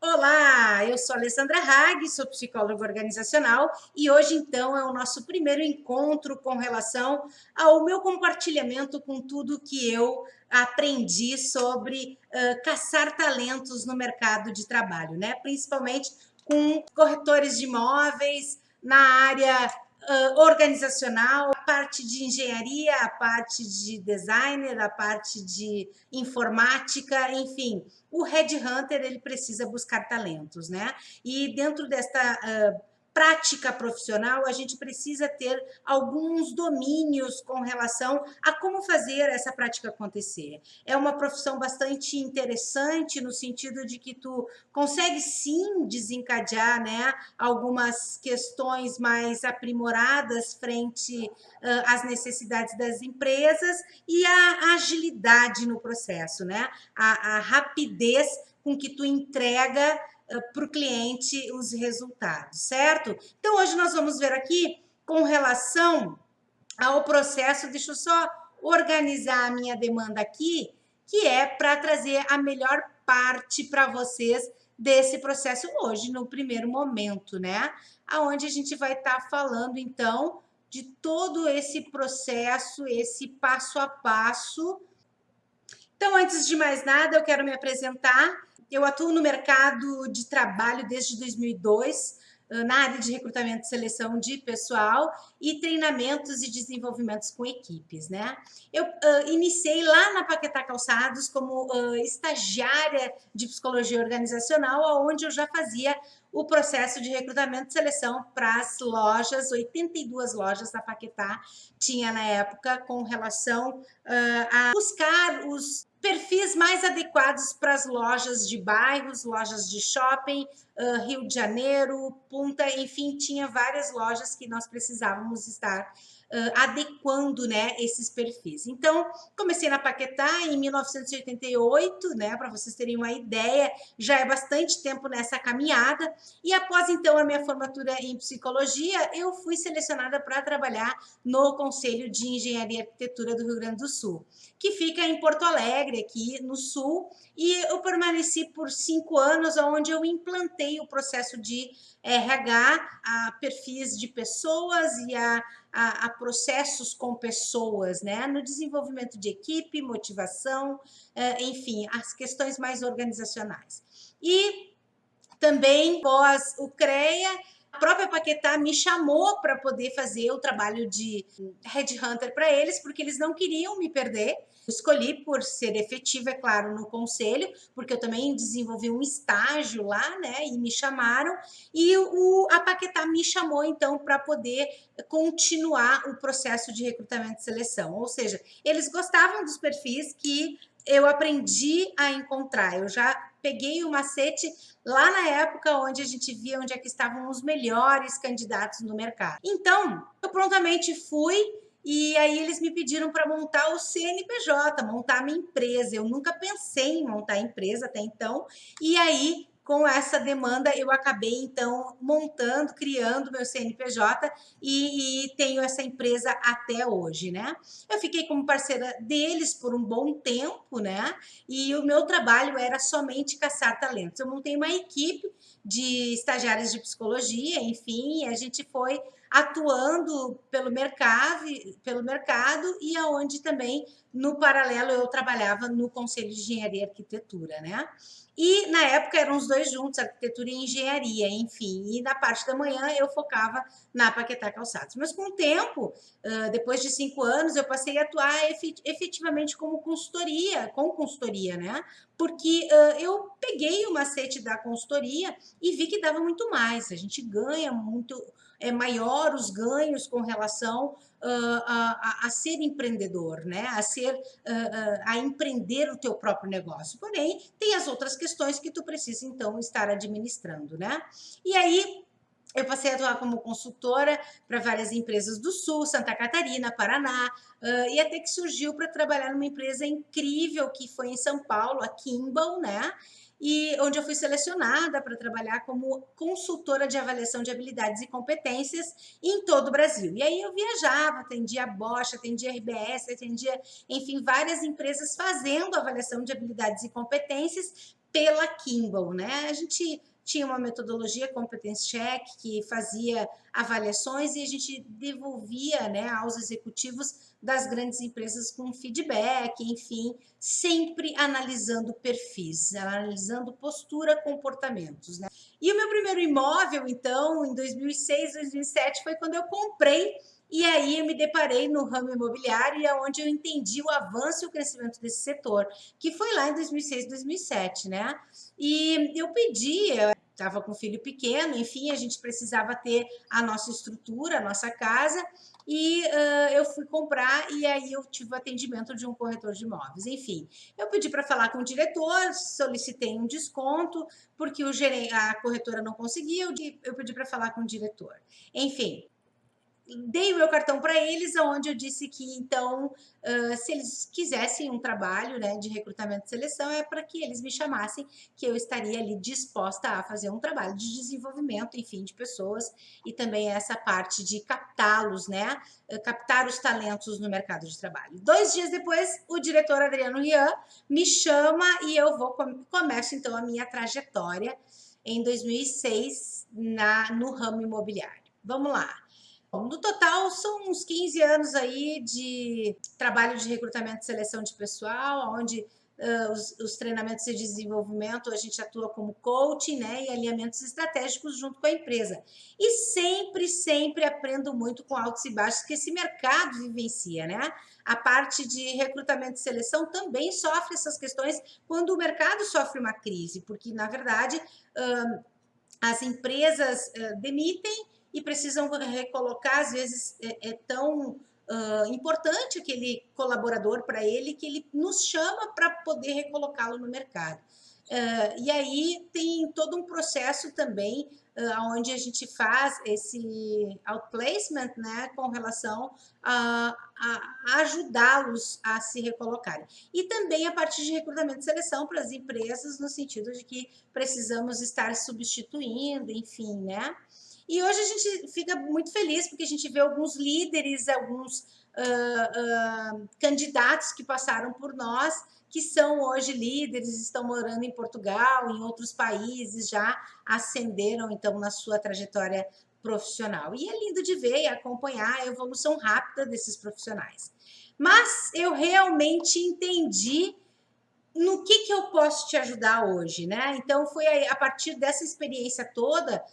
Olá, eu sou Alessandra Hag, sou psicóloga organizacional e hoje então é o nosso primeiro encontro com relação ao meu compartilhamento com tudo que eu aprendi sobre caçar talentos no mercado de trabalho, né? Principalmente com corretores de imóveis, na área organizacional, a parte de engenharia, a parte de designer, a parte de informática, enfim. O headhunter, ele precisa buscar talentos, né? E dentro desta prática profissional, a gente precisa ter alguns domínios com relação a como fazer essa prática acontecer. É uma profissão bastante interessante no sentido de que tu consegue sim desencadear, né, algumas questões mais aprimoradas frente às necessidades das empresas e a agilidade no processo, né? A rapidez com que tu entrega para o cliente os resultados, certo? Então, hoje nós vamos ver aqui com relação ao processo, deixa eu só organizar a minha demanda aqui, que é para trazer a melhor parte para vocês desse processo hoje, no primeiro momento, né? Aonde a gente vai estar falando, então, de todo esse processo, esse passo a passo. Então, antes de mais nada, eu quero me apresentar. Eu atuo no mercado de trabalho desde 2002, na área de recrutamento e seleção de pessoal e treinamentos e desenvolvimentos com equipes, né? Eu iniciei lá na Paquetá Calçados como estagiária de psicologia organizacional, onde eu já fazia o processo de recrutamento e seleção para as lojas, 82 lojas da Paquetá tinha na época com relação a buscar os perfis mais adequados para as lojas de bairros, lojas de shopping, Rio de Janeiro, Punta, enfim, tinha várias lojas que nós precisávamos estar adequando, né, esses perfis. Então, comecei na Paquetá em 1988, né, para vocês terem uma ideia, já é bastante tempo nessa caminhada, e após então a minha formatura em psicologia, eu fui selecionada para trabalhar no Conselho de Engenharia e Arquitetura do Rio Grande do Sul, que fica em Porto Alegre, aqui no Sul, e eu permaneci por 5 anos, onde eu implantei o processo de RH, a perfis de pessoas e a processos com pessoas, né? No desenvolvimento de equipe, motivação, enfim, as questões mais organizacionais. E também, após o CREA, a própria Paquetá me chamou para poder fazer o trabalho de headhunter para eles, porque eles não queriam me perder. Escolhi por ser efetiva, é claro, no conselho, porque eu também desenvolvi um estágio lá, né? E me chamaram, e a Paquetá me chamou, então, para poder continuar o processo de recrutamento e seleção. Ou seja, eles gostavam dos perfis que eu aprendi a encontrar. Eu já peguei o macete lá na época onde a gente via onde é que estavam os melhores candidatos no mercado. Então, eu prontamente fui e aí eles me pediram para montar o CNPJ, montar a minha empresa. Eu nunca pensei em montar a empresa até então. E aí, com essa demanda, eu acabei, então, montando, criando meu CNPJ e tenho essa empresa até hoje, né? Eu fiquei como parceira deles por um bom tempo, né? E o meu trabalho era somente caçar talentos. Eu montei uma equipe de estagiários de psicologia, enfim, a gente foi atuando pelo mercado e aonde também, no paralelo, eu trabalhava no Conselho de Engenharia e Arquitetura, né? E na época eram os dois juntos, arquitetura e engenharia, enfim. E na parte da manhã eu focava na Paquetá Calçados. Mas com o tempo, depois de 5 anos, eu passei a atuar efetivamente como com consultoria, né? Porque eu peguei o macete da consultoria e vi que dava muito mais. A gente ganha muito, é maior os ganhos com relação a ser empreendedor, né? A empreender o teu próprio negócio. Porém, tem as outras questões que tu precisa, então, estar administrando, né? E aí, eu passei a atuar como consultora para várias empresas do Sul, Santa Catarina, Paraná, e até que surgiu para trabalhar numa empresa incrível que foi em São Paulo, a Kimball, né? E onde eu fui selecionada para trabalhar como consultora de avaliação de habilidades e competências em todo o Brasil. E aí eu viajava, atendia a Bosch, atendia a RBS, atendia, enfim, várias empresas fazendo avaliação de habilidades e competências pela Kimball, né? A gente tinha uma metodologia Competence Check que fazia avaliações e a gente devolvia, né, aos executivos das grandes empresas com feedback, enfim, sempre analisando perfis, analisando postura, comportamentos, né? E o meu primeiro imóvel, então, em 2006, 2007, foi quando eu comprei. E aí eu me deparei no ramo imobiliário e é onde eu entendi o avanço e o crescimento desse setor, que foi lá em 2006, 2007, né? E eu pedi, estava com um filho pequeno, enfim, a gente precisava ter a nossa estrutura, a nossa casa, e eu fui comprar e aí eu tive o atendimento de um corretor de imóveis. Enfim, eu pedi para falar com o diretor, solicitei um desconto, porque a corretora não conseguia, eu pedi para falar com o diretor. Enfim, dei o meu cartão para eles, onde eu disse que, então, se eles quisessem um trabalho, né, de recrutamento e seleção, é para que eles me chamassem, que eu estaria ali disposta a fazer um trabalho de desenvolvimento, enfim, de pessoas, e também essa parte de captá-los, né, captar os talentos no mercado de trabalho. 2 dias depois, o diretor Adriano Rian me chama e eu começo, então, a minha trajetória em 2006 no ramo imobiliário. Vamos lá. No total, são uns 15 anos aí de trabalho de recrutamento e seleção de pessoal, onde os treinamentos de desenvolvimento a gente atua como coaching, né, e alinhamentos estratégicos junto com a empresa. E sempre, sempre aprendo muito com altos e baixos que esse mercado vivencia, né? A parte de recrutamento e seleção também sofre essas questões quando o mercado sofre uma crise, porque, na verdade, as empresas demitem e precisam recolocar, às vezes é tão importante aquele colaborador para ele que ele nos chama para poder recolocá-lo no mercado. E aí tem todo um processo também onde a gente faz esse outplacement, né, com relação a ajudá-los a se recolocarem. E também a parte de recrutamento e seleção para as empresas, no sentido de que precisamos estar substituindo, enfim, né? E hoje a gente fica muito feliz porque a gente vê alguns líderes, alguns candidatos que passaram por nós, que são hoje líderes, estão morando em Portugal, em outros países, já ascenderam, então, na sua trajetória profissional. E é lindo de ver e acompanhar a evolução rápida desses profissionais. Mas eu realmente entendi no que eu posso te ajudar hoje, né? Então, foi a partir dessa experiência toda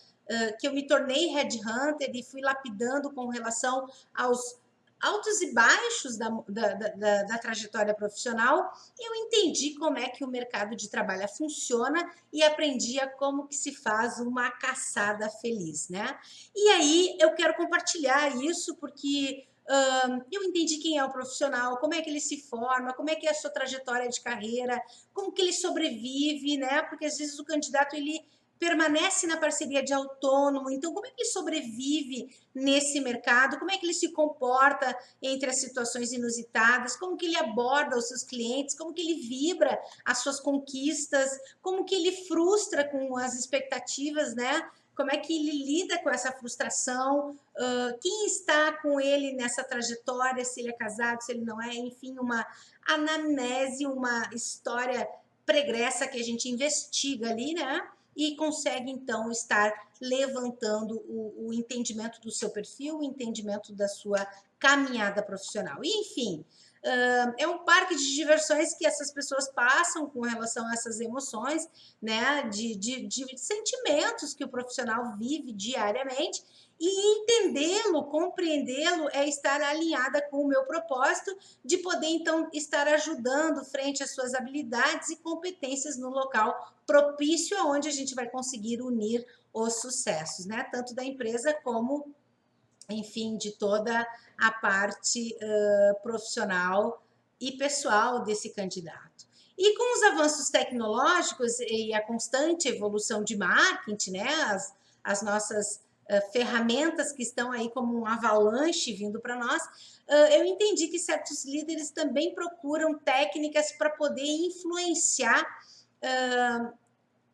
que eu me tornei headhunter e fui lapidando com relação aos altos e baixos da trajetória profissional, eu entendi como é que o mercado de trabalho funciona e aprendi a como que se faz uma caçada feliz, né? E aí eu quero compartilhar isso porque eu entendi quem é o profissional, como é que ele se forma, como é que é a sua trajetória de carreira, como que ele sobrevive, né? Porque às vezes o candidato ele permanece na parceria de autônomo, então como é que ele sobrevive nesse mercado, como é que ele se comporta entre as situações inusitadas, como que ele aborda os seus clientes, como que ele vibra as suas conquistas, como que ele frustra com as expectativas, né? Como é que ele lida com essa frustração, quem está com ele nessa trajetória, se ele é casado, se ele não é, enfim, uma anamnese, uma história pregressa que a gente investiga ali, né? E consegue, então, estar levantando o entendimento do seu perfil, o entendimento da sua caminhada profissional. E, enfim, é um parque de diversões que essas pessoas passam com relação a essas emoções, né, de sentimentos que o profissional vive diariamente, e entendê-lo, compreendê-lo é estar alinhada com o meu propósito de poder, então, estar ajudando frente às suas habilidades e competências no local propício aonde a gente vai conseguir unir os sucessos, né, tanto da empresa como, enfim, de toda a parte profissional e pessoal desse candidato. E com os avanços tecnológicos e a constante evolução de marketing, né, as nossas ferramentas que estão aí como um avalanche vindo para nós, eu entendi que certos líderes também procuram técnicas para poder influenciar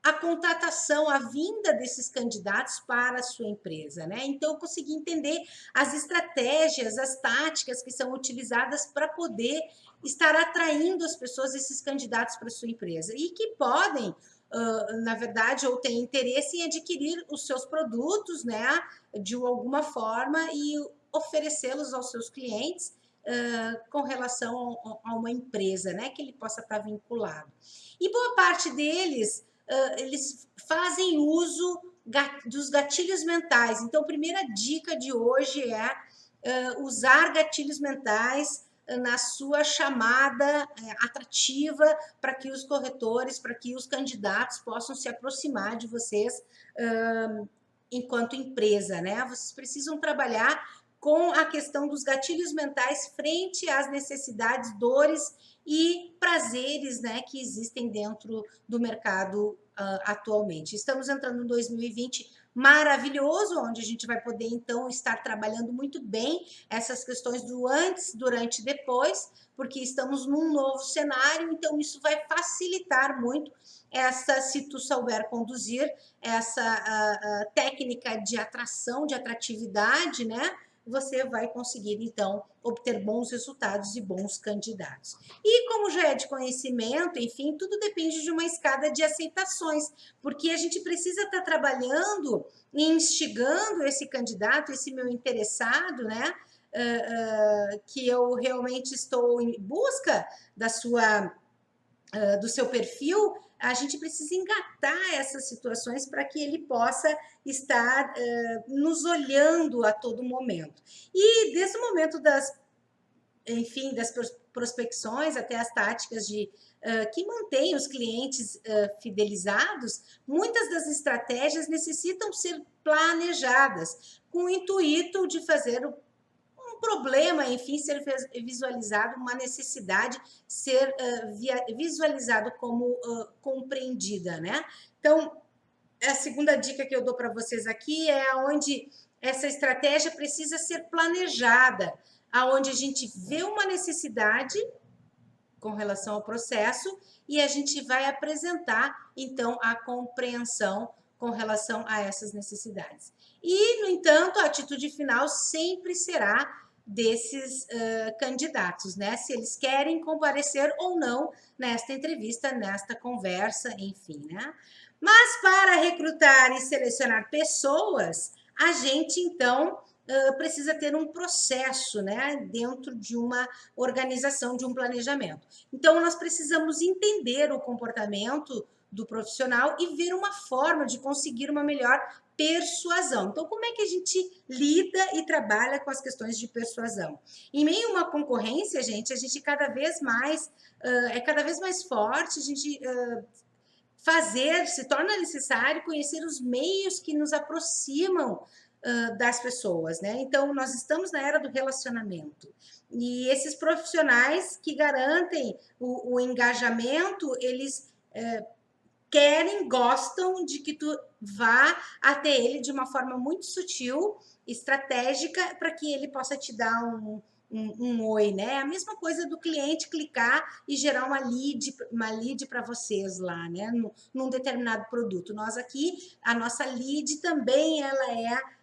a contratação, a vinda desses candidatos para a sua empresa, né? Então, eu consegui entender as estratégias, as táticas que são utilizadas para poder estar atraindo as pessoas, esses candidatos para a sua empresa, e que podem na verdade, ou tem interesse em adquirir os seus produtos, né, de alguma forma e oferecê-los aos seus clientes com relação a uma empresa, né, que ele possa estar vinculado. E boa parte deles, eles fazem uso dos gatilhos mentais. Então, a primeira dica de hoje é usar gatilhos mentais na sua chamada atrativa para que os corretores, para que os candidatos possam se aproximar de vocês enquanto empresa, né? Vocês precisam trabalhar com a questão dos gatilhos mentais frente às necessidades, dores e prazeres, né, que existem dentro do mercado atualmente. Estamos entrando em 2020 maravilhoso, onde a gente vai poder, então, estar trabalhando muito bem essas questões do antes, durante e depois, porque estamos num novo cenário, então isso vai facilitar muito se tu souber conduzir essa técnica de atração, de atratividade, né? Você vai conseguir, então, obter bons resultados e bons candidatos. E como já é de conhecimento, enfim, tudo depende de uma escada de aceitações, porque a gente precisa estar trabalhando e instigando esse candidato, esse meu interessado, né? Que eu realmente estou em busca do seu perfil, a gente precisa engatar essas situações para que ele possa estar nos olhando a todo momento. E desde o momento das prospecções até as táticas que mantêm os clientes fidelizados, muitas das estratégias necessitam ser planejadas, com o intuito de fazer um problema, enfim, ser visualizado, uma necessidade ser visualizado como compreendida, né? Então, a segunda dica que eu dou para vocês aqui é onde essa estratégia precisa ser planejada, aonde a gente vê uma necessidade com relação ao processo e a gente vai apresentar, então, a compreensão com relação a essas necessidades. E, no entanto, a atitude final sempre será desses candidatos, né? Se eles querem comparecer ou não nesta entrevista, nesta conversa, enfim, né? Mas para recrutar e selecionar pessoas, a gente, então, precisa ter um processo, né, dentro de uma organização, de um planejamento. Então, nós precisamos entender o comportamento do profissional e ver uma forma de conseguir uma melhor persuasão. Então, como é que a gente lida e trabalha com as questões de persuasão? Em meio a uma concorrência, gente, a gente cada vez mais é cada vez mais forte, a gente se torna necessário conhecer os meios que nos aproximam das pessoas, né? Então, nós estamos na era do relacionamento. E esses profissionais que garantem o engajamento, eles gostam de que tu vá até ele de uma forma muito sutil, estratégica, para que ele possa te dar um oi, né? A mesma coisa do cliente clicar e gerar uma lead para vocês lá, né? Num determinado produto. Nós aqui, a nossa lead também ela é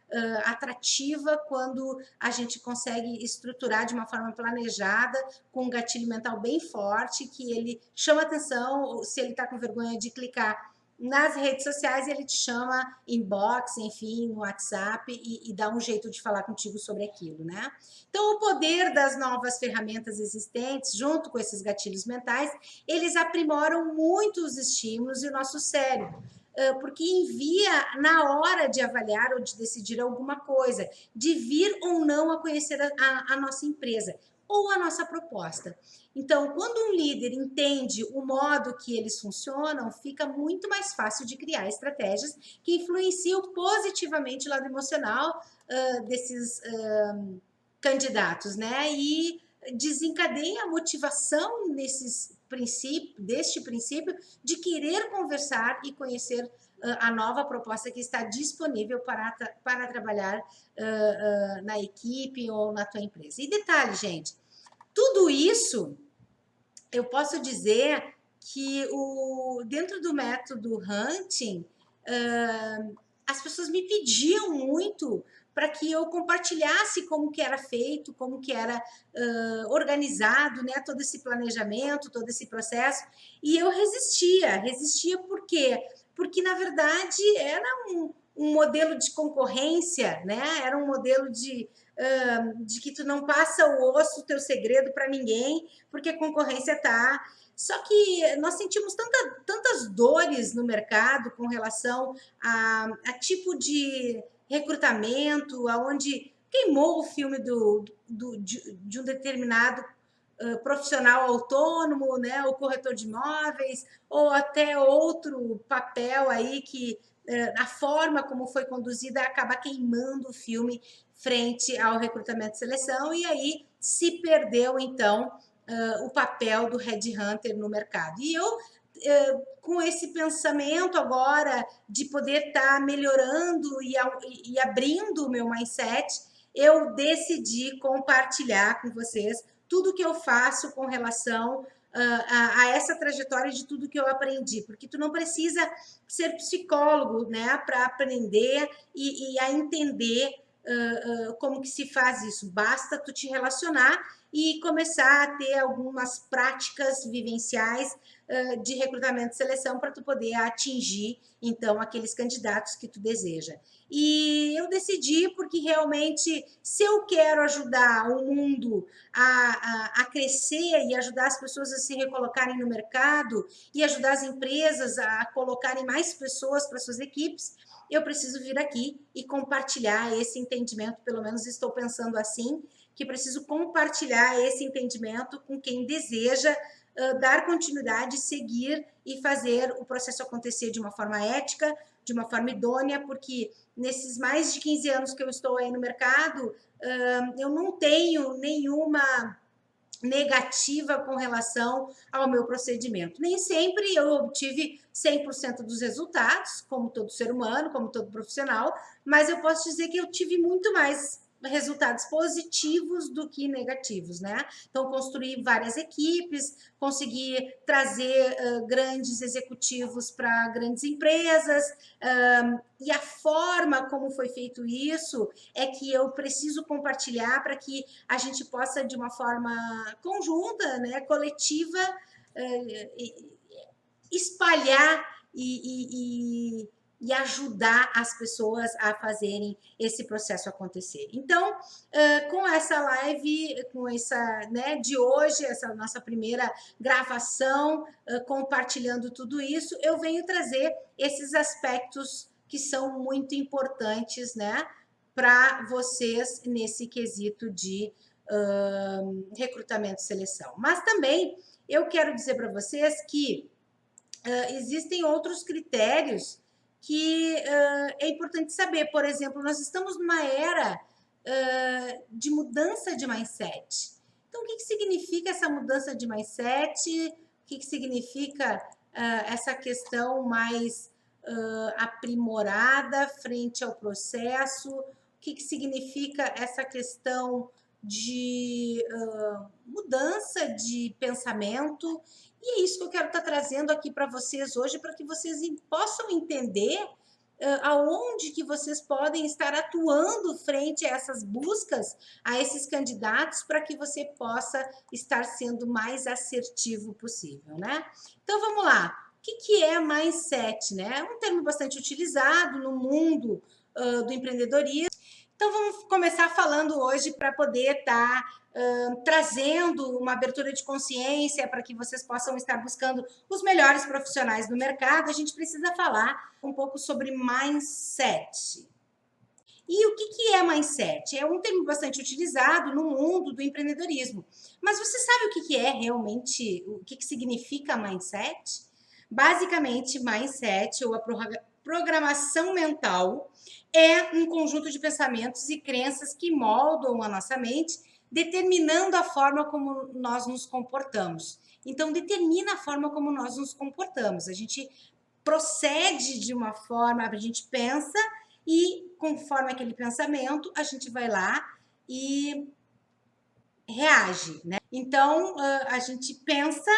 atrativa quando a gente consegue estruturar de uma forma planejada, com um gatilho mental bem forte, que ele chama atenção, se ele está com vergonha de clicar nas redes sociais, ele te chama inbox, enfim, no WhatsApp e dá um jeito de falar contigo sobre aquilo, né? Então, o poder das novas ferramentas existentes, junto com esses gatilhos mentais, eles aprimoram muito os estímulos e o nosso cérebro, porque envia na hora de avaliar ou de decidir alguma coisa, de vir ou não a conhecer a nossa empresa ou a nossa proposta. Então, quando um líder entende o modo que eles funcionam, fica muito mais fácil de criar estratégias que influenciam positivamente o lado emocional desses candidatos, né? E desencadeia a motivação deste princípio de querer conversar e conhecer a nova proposta que está disponível para trabalhar na equipe ou na tua empresa. E detalhe, gente, tudo isso eu posso dizer que dentro do método Hunting, as pessoas me pediam muito para que eu compartilhasse como que era feito, como que era organizado, né, todo esse planejamento, todo esse processo, e eu resistia por quê? Porque, na verdade, era um modelo de concorrência, né? Era um modelo de que tu não passa o osso, o teu segredo para ninguém, porque a concorrência tá. Só que nós sentimos tantas dores no mercado com relação a tipo de recrutamento, aonde queimou o filme de um determinado profissional autônomo, né, o corretor de imóveis, ou até outro papel aí que a forma como foi conduzida acaba queimando o filme frente ao recrutamento e seleção, e aí se perdeu, então, o papel do headhunter no mercado. E eu, com esse pensamento agora de poder estar melhorando e abrindo o meu mindset, eu decidi compartilhar com vocês tudo que eu faço com relação a essa trajetória de tudo que eu aprendi, porque tu não precisa ser psicólogo, né, para aprender e a entender como que se faz isso. Basta tu te relacionar e começar a ter algumas práticas vivenciais de recrutamento e seleção para tu poder atingir, então, aqueles candidatos que tu deseja. E eu decidi porque realmente, se eu quero ajudar o mundo a crescer e ajudar as pessoas a se recolocarem no mercado e ajudar as empresas a colocarem mais pessoas para suas equipes, eu preciso vir aqui e compartilhar esse entendimento, pelo menos estou pensando assim, que preciso compartilhar esse entendimento com quem deseja dar continuidade, seguir e fazer o processo acontecer de uma forma ética, de uma forma idônea, porque nesses mais de 15 anos que eu estou aí no mercado, eu não tenho nenhuma negativa com relação ao meu procedimento. Nem sempre eu obtive 100% dos resultados, como todo ser humano, como todo profissional, mas eu posso dizer que eu tive muito mais resultados positivos do que negativos, né? Então, construir várias equipes, conseguir trazer grandes executivos para grandes empresas, e a forma como foi feito isso é que eu preciso compartilhar para que a gente possa, de uma forma conjunta, né, coletiva, espalhar e ajudar as pessoas a fazerem esse processo acontecer. Então, com essa live, com essa, né, de hoje, essa nossa primeira gravação, compartilhando tudo isso, eu venho trazer esses aspectos que são muito importantes, né, para vocês nesse quesito de recrutamento e seleção. Mas também eu quero dizer para vocês que existem outros critérios que é importante saber. Por exemplo, nós estamos numa era de mudança de mindset. Então, o que significa essa mudança de mindset? O que significa essa questão mais aprimorada frente ao processo? O que significa essa questão de mudança de pensamento? E é isso que eu quero estar trazendo aqui para vocês hoje, para que vocês possam entender aonde que vocês podem estar atuando frente a essas buscas, a esses candidatos, para que você possa estar sendo mais assertivo possível, né? Então, vamos lá. O que é mindset, né? É um termo bastante utilizado no mundo do empreendedorismo. Então, vamos começar falando hoje para poder estar trazendo uma abertura de consciência para que vocês possam estar buscando os melhores profissionais do mercado. A gente precisa falar um pouco sobre mindset. E o que é mindset? É um termo bastante utilizado no mundo do empreendedorismo. Mas você sabe o que é realmente, o que significa mindset? Basicamente, mindset, ou a programação mental, é um conjunto de pensamentos e crenças que moldam a nossa mente, determinando a forma como nós nos comportamos. Então, determina a forma como nós nos comportamos. A gente procede de uma forma, a gente pensa e, conforme aquele pensamento, a gente vai lá e reage, né? Então, a gente pensa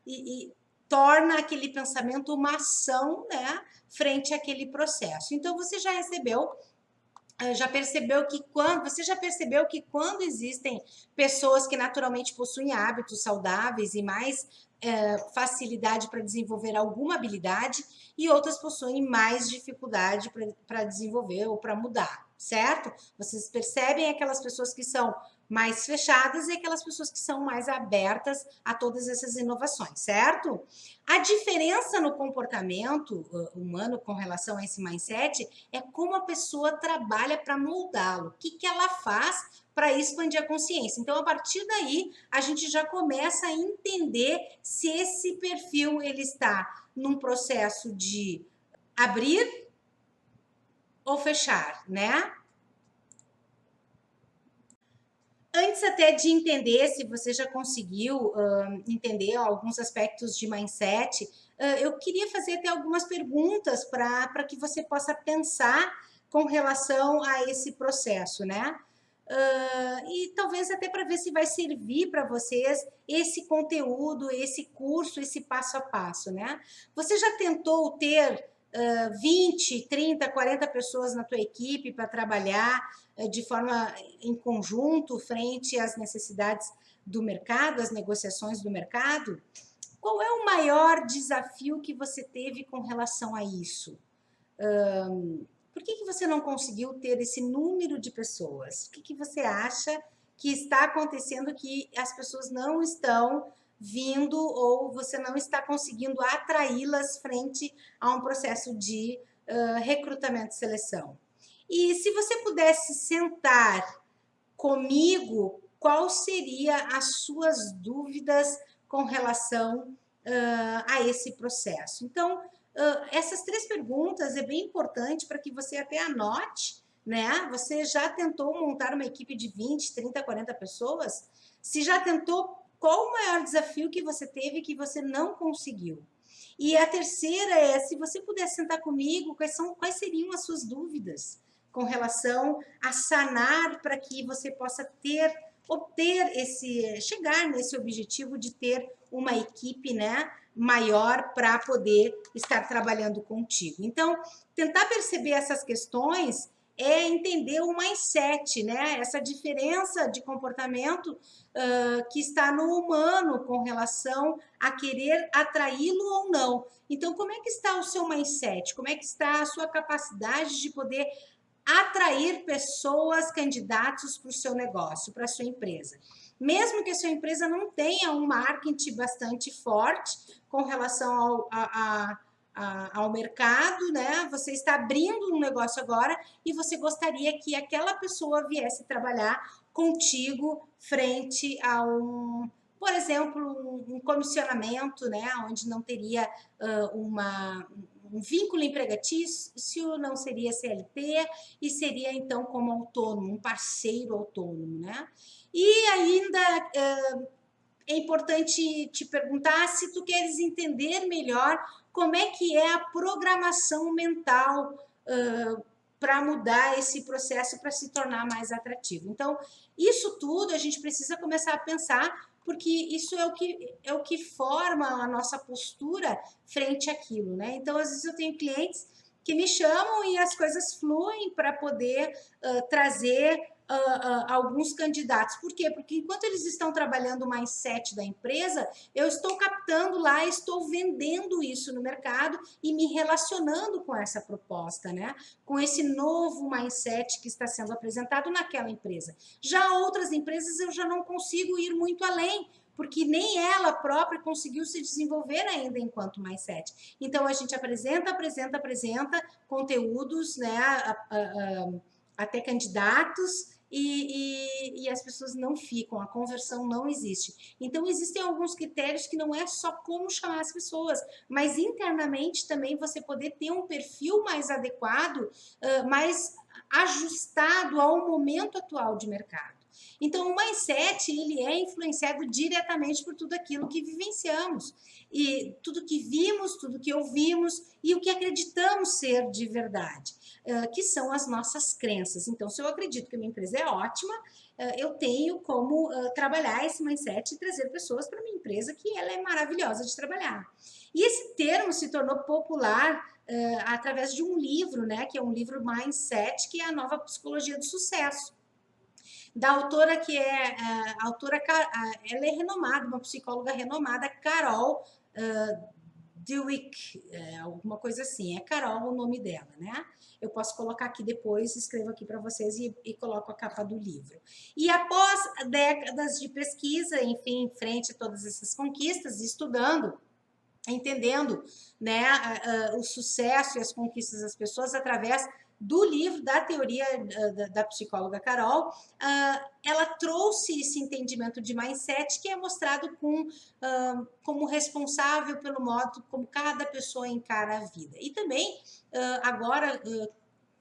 e torna aquele pensamento uma ação, né, frente àquele processo. Então, você já recebeu você já percebeu que quando existem pessoas que naturalmente possuem hábitos saudáveis e mais facilidade para desenvolver alguma habilidade e outras possuem mais dificuldade para desenvolver ou para mudar, certo? Vocês percebem aquelas pessoas que são mais fechadas e aquelas pessoas que são mais abertas a todas essas inovações, certo? A diferença no comportamento humano com relação a esse mindset é como a pessoa trabalha para moldá-lo, o que ela faz para expandir a consciência. Então, a partir daí, a gente já começa a entender se esse perfil ele está num processo de abrir ou fechar, né? Antes até de entender se você já conseguiu entender alguns aspectos de mindset, eu queria fazer até algumas perguntas para que você possa pensar com relação a esse processo, né? E talvez até para ver se vai servir para vocês esse conteúdo, esse curso, esse passo a passo, né? Você já tentou ter 20, 30, 40 pessoas na tua equipe para trabalhar de forma em conjunto frente às necessidades do mercado, às negociações do mercado? Qual é o maior desafio que você teve com relação a isso? Por que você não conseguiu ter esse número de pessoas? O que você acha que está acontecendo que as pessoas não estão vindo ou você não está conseguindo atraí-las frente a um processo de recrutamento e seleção? E se você pudesse sentar comigo, qual seria as suas dúvidas com relação a esse processo? Então, essas três perguntas é bem importante para que você até anote, né? Você já tentou montar uma equipe de 20, 30, 40 pessoas? Se já tentou, qual o maior desafio que você teve que você não conseguiu? E a terceira é, se você pudesse sentar comigo, quais seriam as suas dúvidas com relação a sanar para que você possa chegar nesse objetivo de ter uma equipe, né, maior para poder estar trabalhando contigo. Então, tentar perceber essas questões é entender o mindset, né? Essa diferença de comportamento que está no humano com relação a querer atraí-lo ou não. Então, como é que está o seu mindset? Como é que está a sua capacidade de poder atrair pessoas, candidatos para o seu negócio, para a sua empresa? Mesmo que a sua empresa não tenha um marketing bastante forte com relação ao mercado, né? Você está abrindo um negócio agora e você gostaria que aquela pessoa viesse trabalhar contigo frente a por exemplo, um comissionamento, né? Onde não teria um vínculo empregatício, não seria CLT e seria então como autônomo, um parceiro autônomo, né? E ainda é importante te perguntar se tu queres entender melhor como é que é a programação mental para mudar esse processo para se tornar mais atrativo. Então, isso tudo a gente precisa começar a pensar, porque isso é o que forma a nossa postura frente àquilo, né? Então, às vezes eu tenho clientes que me chamam e as coisas fluem para poder trazer alguns candidatos. Por quê? Porque enquanto eles estão trabalhando o mindset da empresa, eu estou captando lá, estou vendendo isso no mercado e me relacionando com essa proposta, né? Com esse novo mindset que está sendo apresentado naquela empresa. Já outras empresas eu já não consigo ir muito além, porque nem ela própria conseguiu se desenvolver ainda enquanto mindset. Então, a gente apresenta conteúdos, né, até candidatos, e as pessoas não ficam, a conversão não existe. Então, existem alguns critérios que não é só como chamar as pessoas, mas internamente também você poder ter um perfil mais adequado, mais ajustado ao momento atual de mercado. Então, o mindset, ele é influenciado diretamente por tudo aquilo que vivenciamos, e tudo que vimos, tudo que ouvimos e o que acreditamos ser de verdade, que são as nossas crenças. Então, se eu acredito que a minha empresa é ótima, eu tenho como trabalhar esse mindset e trazer pessoas para a minha empresa que ela é maravilhosa de trabalhar. E esse termo se tornou popular através de um livro, né, que é um livro Mindset, que é a nova psicologia do sucesso. Da autora que a autora, ela é renomada, uma psicóloga renomada, Carol Dweck, alguma coisa assim, é Carol o nome dela, né? Eu posso colocar aqui depois, escrevo aqui para vocês e coloco a capa do livro. E após décadas de pesquisa, enfim, em frente a todas essas conquistas, estudando, entendendo, né, o sucesso e as conquistas das pessoas através do livro, da teoria da psicóloga Carol, ela trouxe esse entendimento de mindset que é mostrado como responsável pelo modo como cada pessoa encara a vida. E também, agora,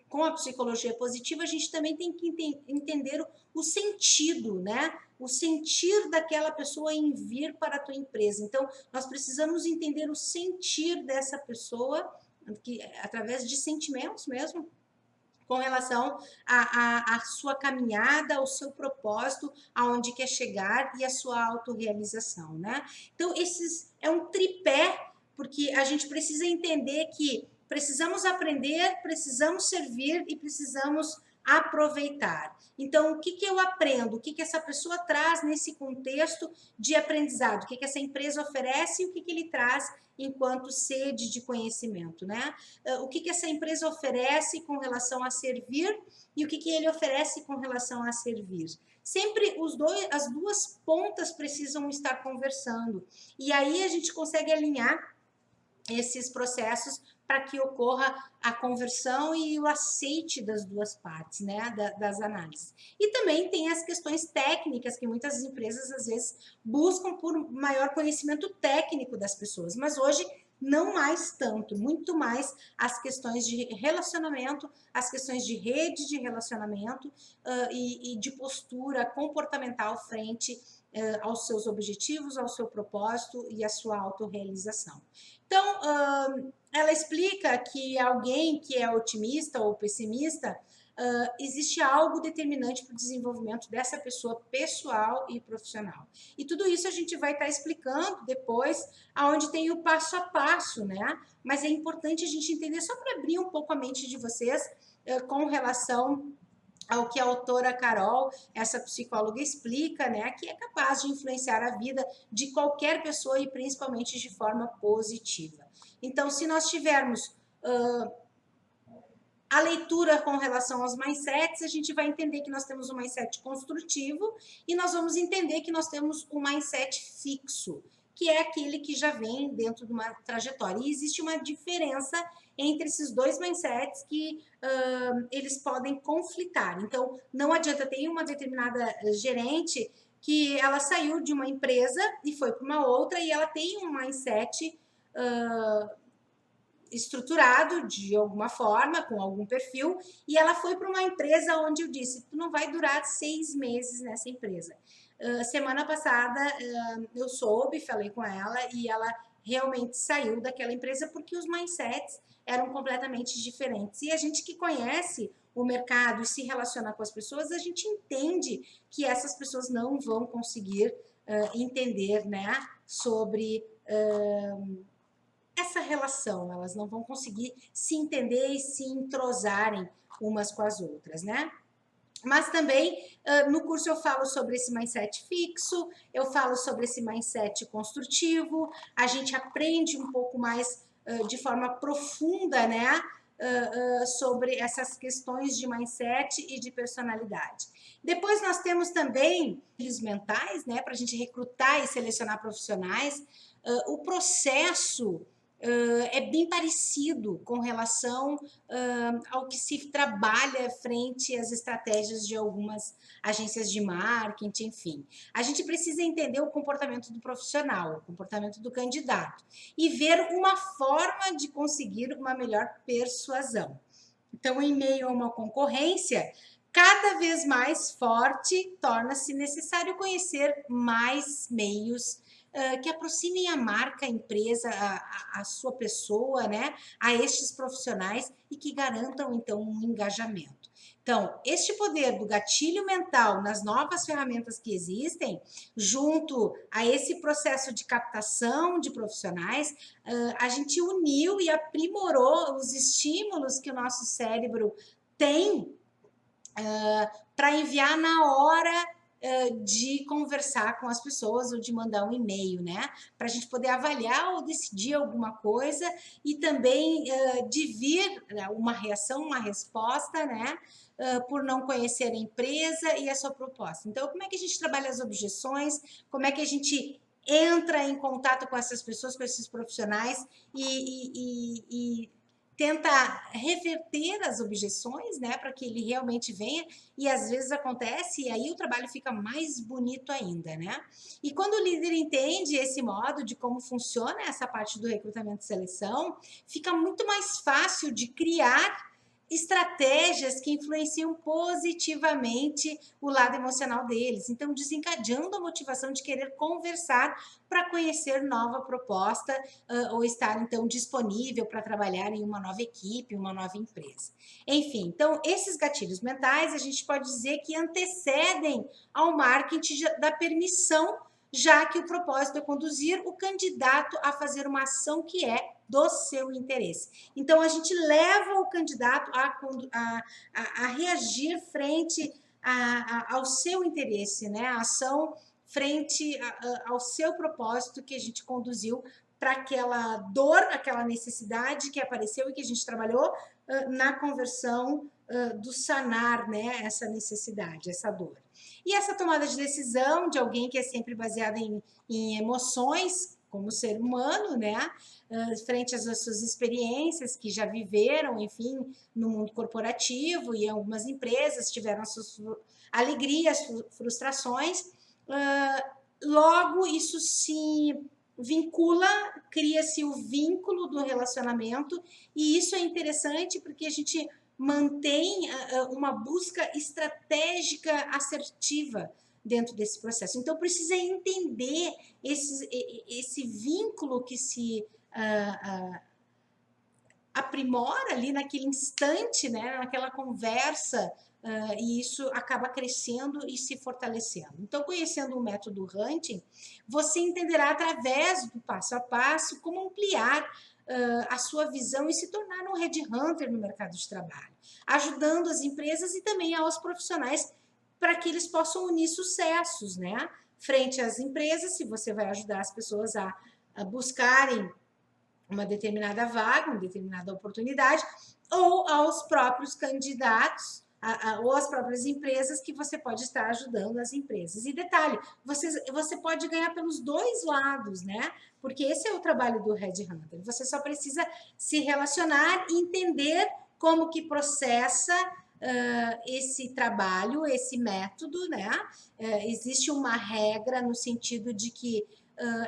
com a psicologia positiva, a gente também tem que entender o sentido, né? O sentir daquela pessoa em vir para a tua empresa. Então, nós precisamos entender o sentir dessa pessoa, através de sentimentos mesmo, com relação à sua caminhada, ao seu propósito, aonde quer chegar e a sua autorrealização, né? Então, esses é um tripé, porque a gente precisa entender que precisamos aprender, precisamos servir e precisamos aproveitar. Então, o que eu aprendo? O que essa pessoa traz nesse contexto de aprendizado? O que essa empresa oferece e o que ele traz enquanto sede de conhecimento, né? O que essa empresa oferece com relação a servir e o que ele oferece com relação a servir. Sempre as duas pontas precisam estar conversando. E aí a gente consegue alinhar esses processos para que ocorra a conversão e o aceite das duas partes, né, das análises. E também tem as questões técnicas que muitas empresas às vezes buscam por maior conhecimento técnico das pessoas, mas hoje não mais tanto, muito mais as questões de relacionamento, as questões de rede de relacionamento e de postura comportamental frente aos seus objetivos, ao seu propósito e à sua autorrealização. Então, ela explica que alguém que é otimista ou pessimista, existe algo determinante para o desenvolvimento dessa pessoa pessoal e profissional. E tudo isso a gente vai estar explicando depois, aonde tem o passo a passo, né? Mas é importante a gente entender, só para abrir um pouco a mente de vocês, com relação ao que a autora Carol, essa psicóloga, explica, né, que é capaz de influenciar a vida de qualquer pessoa e principalmente de forma positiva. Então, se nós tivermos a leitura com relação aos mindsets, a gente vai entender que nós temos um mindset construtivo e nós vamos entender que nós temos um mindset fixo, que é aquele que já vem dentro de uma trajetória. E existe uma diferença entre esses dois mindsets que eles podem conflitar. Então, não adianta ter uma determinada gerente que ela saiu de uma empresa e foi para uma outra e ela tem um mindset estruturado de alguma forma, com algum perfil, e ela foi para uma empresa onde eu disse, tu não vai durar 6 meses nessa empresa. Semana passada eu soube, falei com ela e ela realmente saiu daquela empresa porque os mindsets eram completamente diferentes. E a gente que conhece o mercado e se relaciona com as pessoas, a gente entende que essas pessoas não vão conseguir entender, né, sobre essa relação, elas não vão conseguir se entender e se entrosarem umas com as outras, né? Mas também no curso eu falo sobre esse mindset fixo, eu falo sobre esse mindset construtivo, a gente aprende um pouco mais de forma profunda, né? Sobre essas questões de mindset e de personalidade. Depois nós temos também os mentais, né? Para a gente recrutar e selecionar profissionais. O processo é bem parecido com relação ao que se trabalha frente às estratégias de algumas agências de marketing, enfim. A gente precisa entender o comportamento do profissional, o comportamento do candidato e ver uma forma de conseguir uma melhor persuasão. Então, em meio a uma concorrência cada vez mais forte, torna-se necessário conhecer mais meios que aproximem a marca, a empresa, a sua pessoa, né, a estes profissionais e que garantam, então, um engajamento. Então, este poder do gatilho mental nas novas ferramentas que existem, junto a esse processo de captação de profissionais, a gente uniu e aprimorou os estímulos que o nosso cérebro tem para enviar na hora de conversar com as pessoas ou de mandar um e-mail, né? Para a gente poder avaliar ou decidir alguma coisa e também de vir uma reação, uma resposta, né? Por não conhecer a empresa e a sua proposta. Então, como é que a gente trabalha as objeções? Como é que a gente entra em contato com essas pessoas, com esses profissionais e tenta reverter as objeções, né, para que ele realmente venha, e às vezes acontece, e aí o trabalho fica mais bonito ainda, né? E quando o líder entende esse modo de como funciona essa parte do recrutamento e seleção, fica muito mais fácil de criar estratégias que influenciam positivamente o lado emocional deles, então desencadeando a motivação de querer conversar para conhecer nova proposta ou estar então disponível para trabalhar em uma nova equipe, uma nova empresa. Enfim, então esses gatilhos mentais a gente pode dizer que antecedem ao marketing da permissão, já que o propósito é conduzir o candidato a fazer uma ação que é do seu interesse. Então, a gente leva o candidato a reagir frente ao seu interesse, né? A ação frente ao seu propósito que a gente conduziu para aquela dor, aquela necessidade que apareceu e que a gente trabalhou na conversão do sanar, né? Essa necessidade, essa dor. E essa tomada de decisão de alguém que é sempre baseada em emoções, como ser humano, né? Frente às suas experiências que já viveram, enfim, no mundo corporativo e algumas empresas tiveram as suas alegrias, frustrações. Logo, isso se vincula, cria-se o vínculo do relacionamento, e isso é interessante porque a gente mantém uma busca estratégica assertiva dentro desse processo. Então, precisa entender esse vínculo que se aprimora ali naquele instante, né, naquela conversa, e isso acaba crescendo e se fortalecendo. Então, conhecendo o método Hunting, você entenderá através do passo a passo como ampliar a sua visão e se tornar um headhunter no mercado de trabalho, ajudando as empresas e também aos profissionais para que eles possam unir sucessos, né? Frente às empresas, se você vai ajudar as pessoas a buscarem uma determinada vaga, uma determinada oportunidade, ou aos próprios candidatos, ou às próprias empresas que você pode estar ajudando as empresas. E detalhe, você pode ganhar pelos dois lados, né? Porque esse é o trabalho do headhunter. Você só precisa se relacionar e entender como que processa esse trabalho, esse método, né? Existe uma regra no sentido de que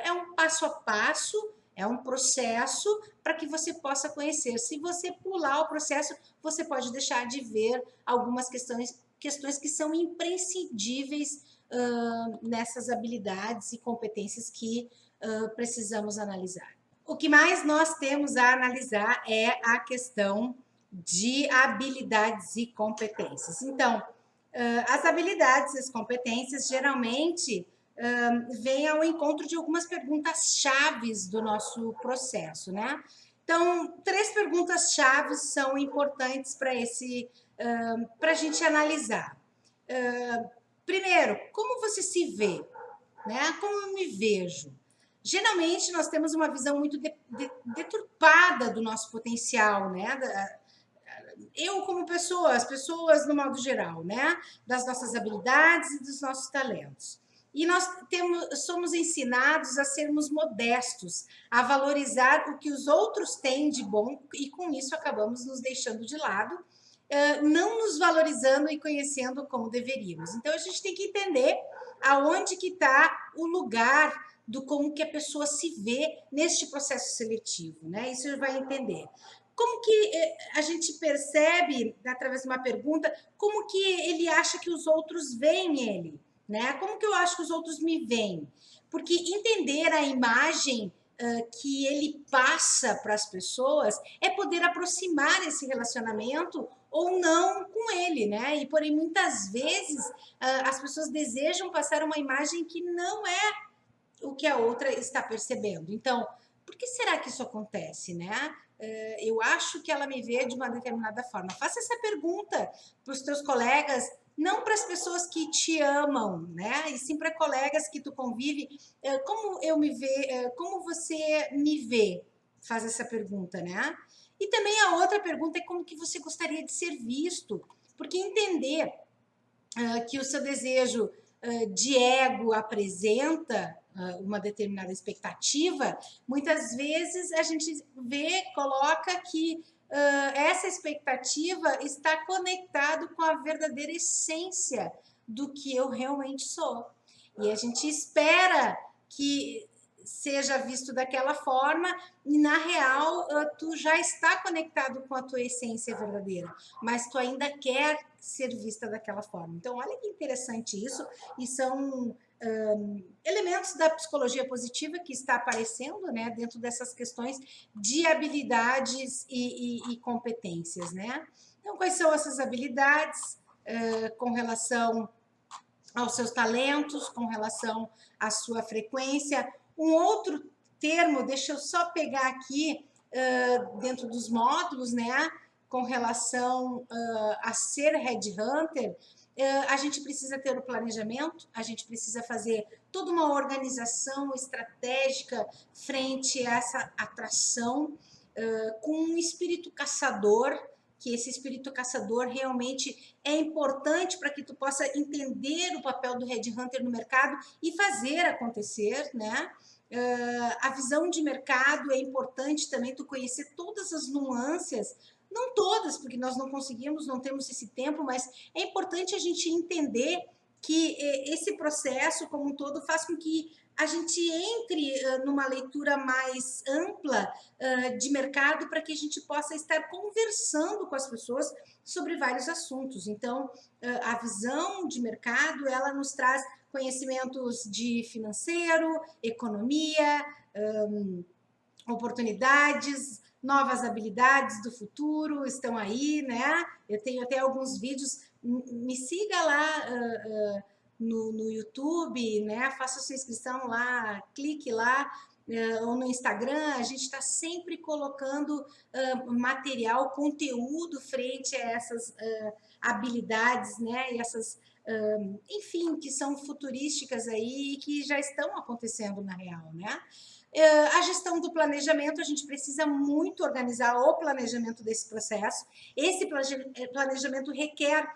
é um passo a passo, é um processo para que você possa conhecer. Se você pular o processo, você pode deixar de ver algumas questões que são imprescindíveis nessas habilidades e competências que precisamos analisar. O que mais nós temos a analisar é a questão de habilidades e competências. Então, as habilidades e as competências geralmente vem ao encontro de algumas perguntas chaves do nosso processo, né? Então, 3 perguntas chaves são importantes para a gente analisar. Primeiro, como você se vê, né? Como eu me vejo? Geralmente, nós temos uma visão muito deturpada do nosso potencial, né? Eu como pessoa, as pessoas no modo geral, né? Das nossas habilidades e dos nossos talentos. E nós somos ensinados a sermos modestos, a valorizar o que os outros têm de bom, e com isso acabamos nos deixando de lado, não nos valorizando e conhecendo como deveríamos. Então, a gente tem que entender aonde que está o lugar do como que a pessoa se vê neste processo seletivo, né? Isso vai entender. Como que a gente percebe, através de uma pergunta, como que ele acha que os outros veem ele? né? Como que eu acho que os outros me veem? Porque entender a imagem que ele passa para as pessoas é poder aproximar esse relacionamento ou não com ele, né? E porém muitas vezes as pessoas desejam passar uma imagem que não é o que a outra está percebendo. Então, por que será que isso acontece, né? Eu acho que ela me vê de uma determinada forma. Faça essa pergunta para os teus colegas, não para as pessoas que te amam, né? E sim para colegas que tu convive. Como eu me vê, como você me vê? Faz essa pergunta, né? E também a outra pergunta é como que você gostaria de ser visto, porque entender que o seu desejo de ego apresenta uma determinada expectativa, muitas vezes a gente vê, coloca que essa expectativa está conectado com a verdadeira essência do que eu realmente sou. E a gente espera que seja visto daquela forma e na real tu já está conectado com a tua essência verdadeira, mas tu ainda quer ser vista daquela forma. Então olha que interessante isso, e são elementos da psicologia positiva que está aparecendo, né, dentro dessas questões de habilidades e competências, né? Então quais são essas habilidades com relação aos seus talentos, com relação à sua frequência? Um outro termo, deixa eu só pegar aqui dentro dos módulos, né? Com relação a ser headhunter, a gente precisa ter o planejamento, a gente precisa fazer toda uma organização estratégica frente a essa atração, com um espírito caçador, que esse espírito caçador realmente é importante para que tu possa entender o papel do headhunter no mercado e fazer acontecer, né? A visão de mercado é importante também, tu conhecer todas as nuances, não todas, porque nós não conseguimos, não temos esse tempo, mas é importante a gente entender que esse processo como um todo faz com que a gente entre numa leitura mais ampla de mercado para que a gente possa estar conversando com as pessoas sobre vários assuntos. Então, a visão de mercado, ela nos traz conhecimentos de financeiro, economia, oportunidades, novas habilidades do futuro estão aí, né? Eu tenho até alguns vídeos, me siga lá no YouTube, né? Faça sua inscrição lá, clique lá, ou no Instagram, a gente está sempre colocando material, conteúdo frente a essas habilidades, né? E essas, enfim, que são futurísticas aí e que já estão acontecendo na real, né? A gestão do planejamento, a gente precisa muito organizar o planejamento desse processo. Esse planejamento requer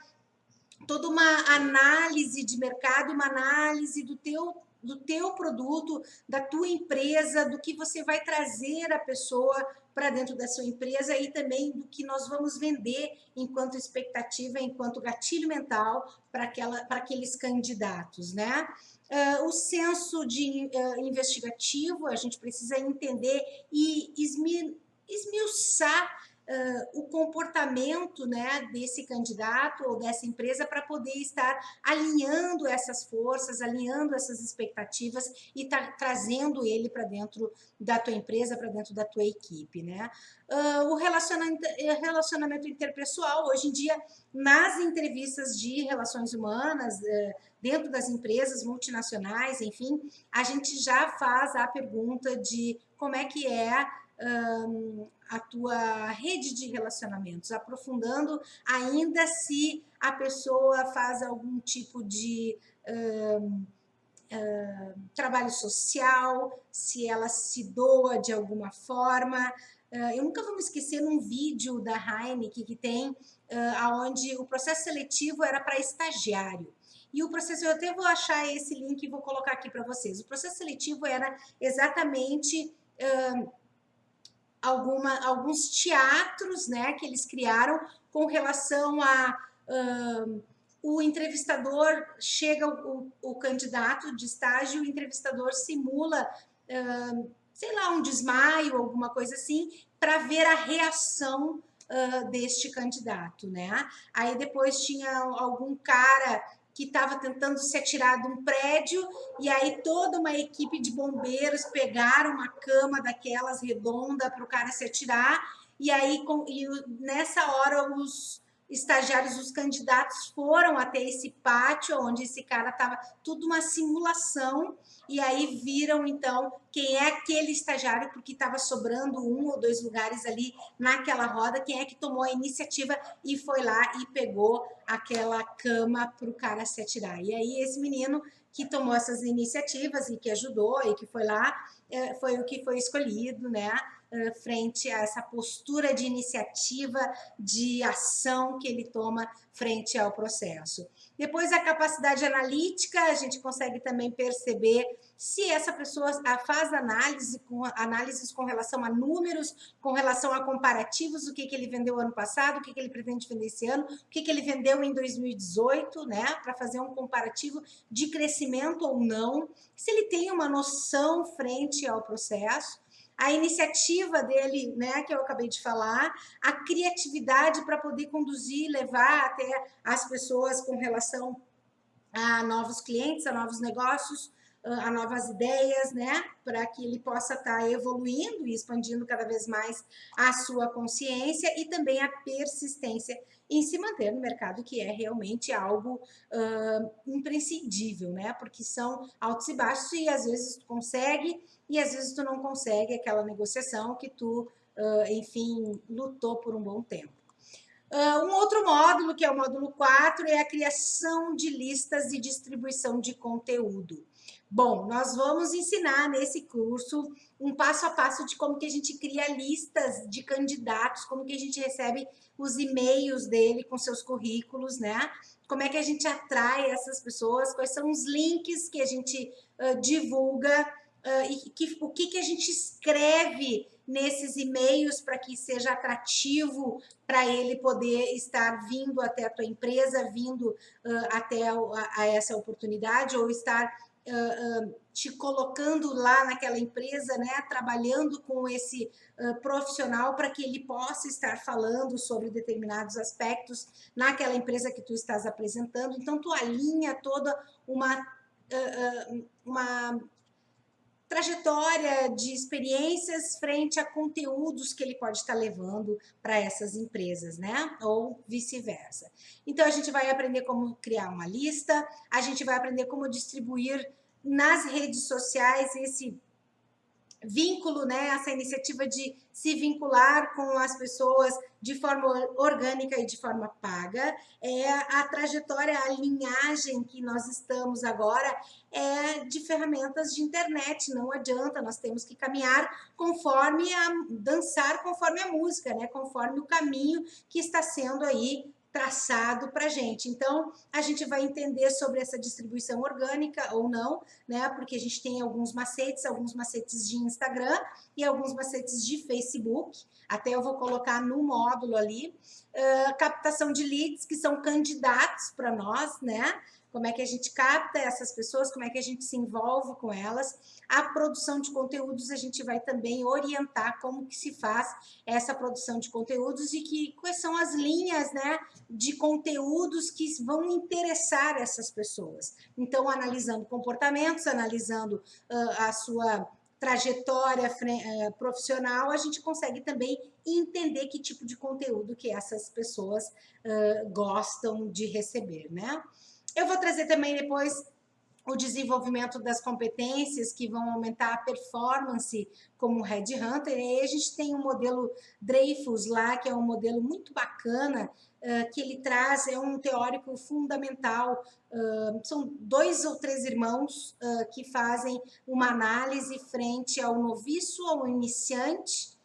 toda uma análise de mercado, uma análise do teu produto, da tua empresa, do que você vai trazer a pessoa para dentro da sua empresa e também do que nós vamos vender enquanto expectativa, enquanto gatilho mental para aqueles candidatos, né? O senso de investigativo, a gente precisa entender e esmiuçar o comportamento, né, desse candidato ou dessa empresa para poder estar alinhando essas forças, alinhando essas expectativas e trazendo ele para dentro da tua empresa, para dentro da tua equipe, né? O relacionamento interpessoal, hoje em dia, nas entrevistas de relações humanas, dentro das empresas multinacionais, enfim, a gente já faz a pergunta de como é que é a tua rede de relacionamentos, aprofundando ainda se a pessoa faz algum tipo de trabalho social, se ela se doa de alguma forma. Eu nunca vou me esquecer num vídeo da Heineken que tem, onde o processo seletivo era para estagiário. E o processo, eu até vou achar esse link e vou colocar aqui para vocês. O processo seletivo era exatamente alguns teatros, né, que eles criaram com relação a o entrevistador chega o candidato de estágio, o entrevistador simula, sei lá, um desmaio, alguma coisa assim, para ver a reação deste candidato, né? Aí depois tinha algum cara que estava tentando se atirar de um prédio, e aí toda uma equipe de bombeiros pegaram uma cama daquelas redonda para o cara se atirar, e aí nessa hora os estagiários, os candidatos foram até esse pátio onde esse cara estava, tudo uma simulação, e aí viram então quem é aquele estagiário, porque estava sobrando 1 ou 2 lugares ali naquela roda, quem é que tomou a iniciativa e foi lá e pegou aquela cama para o cara se atirar. E aí esse menino que tomou essas iniciativas e que ajudou e que foi lá, foi o que foi escolhido, né? Frente a essa postura de iniciativa, de ação que ele toma frente ao processo. Depois, a capacidade analítica, a gente consegue também perceber se essa pessoa faz análises com relação a números, com relação a comparativos, o que ele vendeu ano passado, o que ele pretende vender esse ano, o que ele vendeu em 2018, né, para fazer um comparativo de crescimento ou não, se ele tem uma noção frente ao processo, a iniciativa dele, né, que eu acabei de falar, a criatividade para poder conduzir, levar até as pessoas com relação a novos clientes, a novos negócios, a novas ideias, né, para que ele possa estar evoluindo e expandindo cada vez mais a sua consciência, e também a persistência em se manter no mercado, que é realmente algo imprescindível, né, porque são altos e baixos, e às vezes tu consegue e às vezes tu não consegue aquela negociação que tu, enfim, lutou por um bom tempo. Um outro módulo, que é o módulo 4, é a criação de listas e distribuição de conteúdo. Bom, nós vamos ensinar nesse curso um passo a passo de como que a gente cria listas de candidatos, como que a gente recebe os e-mails dele com seus currículos, né? Como é que a gente atrai essas pessoas, quais são os links que a gente divulga, o que a gente escreve nesses e-mails para que seja atrativo para ele poder estar vindo até a tua empresa, vindo até a essa oportunidade, ou estar te colocando lá naquela empresa, né, trabalhando com esse profissional para que ele possa estar falando sobre determinados aspectos naquela empresa que tu estás apresentando. Então, tu alinha toda uma trajetória de experiências frente a conteúdos que ele pode estar levando para essas empresas, né? Ou vice-versa. Então, a gente vai aprender como criar uma lista, a gente vai aprender como distribuir nas redes sociais esse vínculo, né, essa iniciativa de se vincular com as pessoas de forma orgânica e de forma paga, a trajetória, a linhagem que nós estamos agora é de ferramentas de internet, não adianta, nós temos que caminhar conforme dançar conforme a música, né, conforme o caminho que está sendo aí traçado para a gente. Então, a gente vai entender sobre essa distribuição orgânica ou não, né? Porque a gente tem alguns macetes de Instagram e alguns macetes de Facebook. Até eu vou colocar no módulo ali. Captação de leads, que são candidatos para nós, né? Como é que a gente capta essas pessoas, como é que a gente se envolve com elas. A produção de conteúdos, a gente vai também orientar como que se faz essa produção de conteúdos e quais são as linhas, né, de conteúdos que vão interessar essas pessoas. Então, analisando comportamentos, analisando a sua trajetória profissional, a gente consegue também entender que tipo de conteúdo que essas pessoas gostam de receber, né? Eu vou trazer também depois o desenvolvimento das competências que vão aumentar a performance como headhunter. E aí a gente tem um modelo Dreyfus lá, que é um modelo muito bacana, que ele traz, é um teórico fundamental, são 2 ou 3 irmãos que fazem uma análise frente ao noviço, ao iniciante,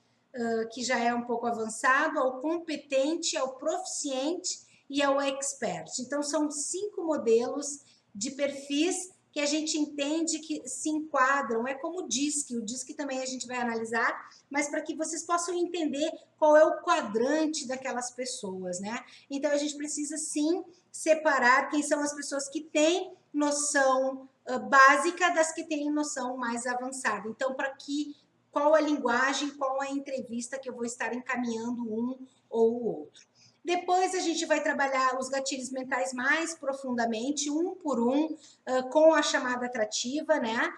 que já é um pouco avançado, ao competente, ao proficiente e ao expert. Então, são 5 modelos de perfis que a gente entende que se enquadram, é como o DISC também a gente vai analisar, mas para que vocês possam entender qual é o quadrante daquelas pessoas, né? Então, a gente precisa, sim, separar quem são as pessoas que têm noção básica das que têm noção mais avançada. Então, qual a linguagem, qual a entrevista que eu vou estar encaminhando um ou o outro. Depois a gente vai trabalhar os gatilhos mentais mais profundamente, um por um, com a chamada atrativa, né?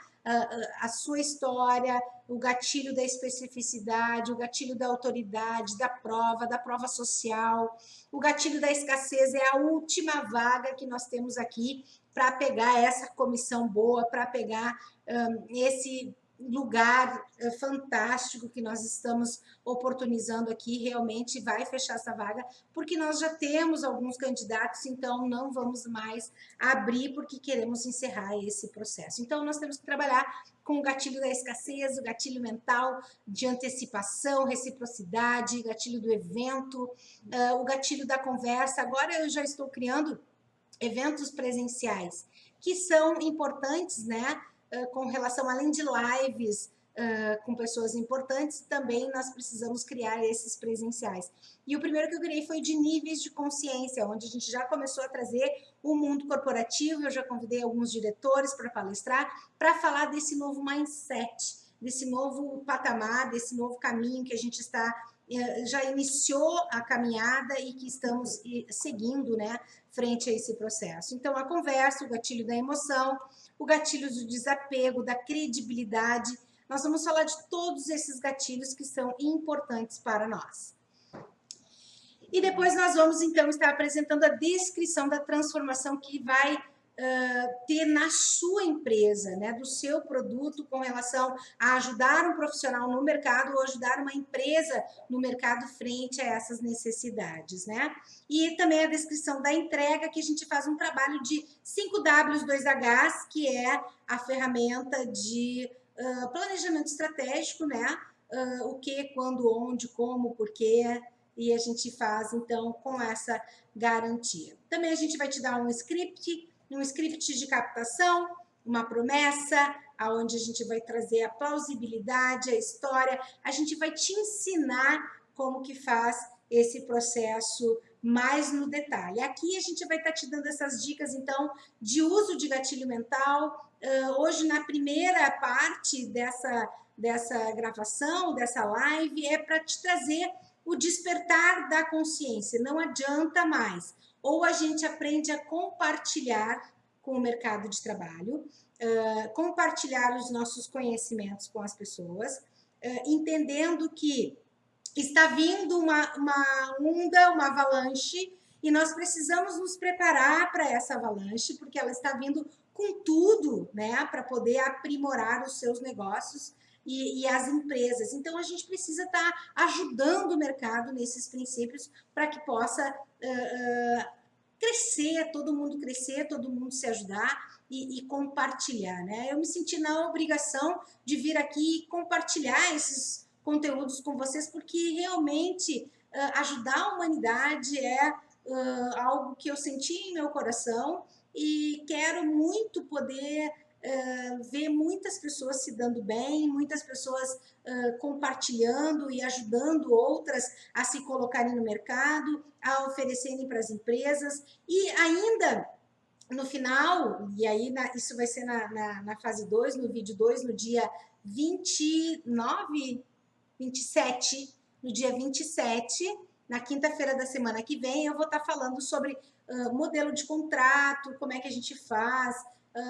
A sua história, o gatilho da especificidade, o gatilho da autoridade, da prova social. O gatilho da escassez é a última vaga que nós temos aqui para pegar essa comissão boa, para pegar esse lugar fantástico que nós estamos oportunizando aqui, realmente vai fechar essa vaga, porque nós já temos alguns candidatos, então não vamos mais abrir, porque queremos encerrar esse processo. Então, nós temos que trabalhar com o gatilho da escassez, o gatilho mental de antecipação, reciprocidade, gatilho do evento, o gatilho da conversa. Agora eu já estou criando eventos presenciais, que são importantes, né? Com relação, além de lives com pessoas importantes, também nós precisamos criar esses presenciais. E o primeiro que eu criei foi de níveis de consciência, onde a gente já começou a trazer o mundo corporativo, eu já convidei alguns diretores para palestrar, para falar desse novo mindset, desse novo patamar, desse novo caminho que a gente já iniciou a caminhada e que estamos seguindo, né, frente a esse processo. Então, a conversa, o gatilho da emoção, o gatilho do desapego, da credibilidade. Nós vamos falar de todos esses gatilhos que são importantes para nós. E depois nós vamos, então, estar apresentando a descrição da transformação que vai ter na sua empresa, né, do seu produto com relação a ajudar um profissional no mercado ou ajudar uma empresa no mercado frente a essas necessidades, né? E também a descrição da entrega, que a gente faz um trabalho de 5Ws, 2Hs, que é a ferramenta de planejamento estratégico, né? O que, quando, onde, como, porquê, e a gente faz, então, com essa garantia. Também a gente vai te dar um script de captação, uma promessa, aonde a gente vai trazer a plausibilidade, a história, a gente vai te ensinar como que faz esse processo mais no detalhe. Aqui a gente vai estar te dando essas dicas, então, de uso de gatilho mental. Hoje, na primeira parte dessa gravação, dessa live, é para te trazer o despertar da consciência, não adianta mais. Ou a gente aprende a compartilhar com o mercado de trabalho, compartilhar os nossos conhecimentos com as pessoas, entendendo que está vindo uma onda, uma avalanche, e nós precisamos nos preparar para essa avalanche, porque ela está vindo com tudo, né, para poder aprimorar os seus negócios e as empresas. Então, a gente precisa estar ajudando o mercado nesses princípios para que possa crescer, todo mundo se ajudar e compartilhar, né? Eu me senti na obrigação de vir aqui e compartilhar esses conteúdos com vocês, porque realmente ajudar a humanidade é algo que eu senti em meu coração e quero muito poder ver muitas pessoas se dando bem, muitas pessoas compartilhando e ajudando outras a se colocarem no mercado, a oferecerem para as empresas. E ainda no final, e aí isso vai ser na fase 2, no vídeo 2, no dia 29, 27, no dia 27, na quinta-feira da semana que vem, eu vou estar falando sobre modelo de contrato, como é que a gente faz,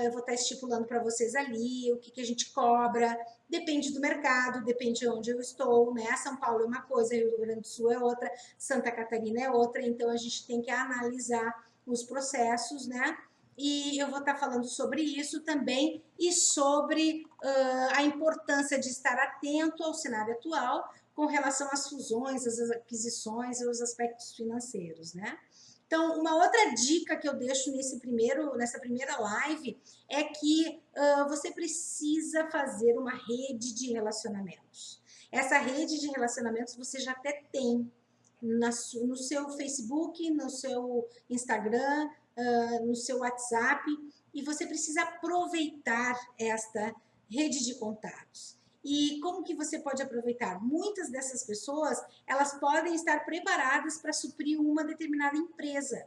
eu vou estar estipulando para vocês ali o que a gente cobra, depende do mercado, depende de onde eu estou, né? São Paulo é uma coisa, Rio Grande do Sul é outra, Santa Catarina é outra, então a gente tem que analisar os processos, né? E eu vou estar falando sobre isso também e sobre a importância de estar atento ao cenário atual com relação às fusões, às aquisições e aos aspectos financeiros, né? Então, uma outra dica que eu deixo nessa primeira live é que você precisa fazer uma rede de relacionamentos. Essa rede de relacionamentos você já até tem no seu Facebook, no seu Instagram, no seu WhatsApp, e você precisa aproveitar esta rede de contatos. E como que você pode aproveitar? Muitas dessas pessoas, elas podem estar preparadas para suprir uma determinada empresa,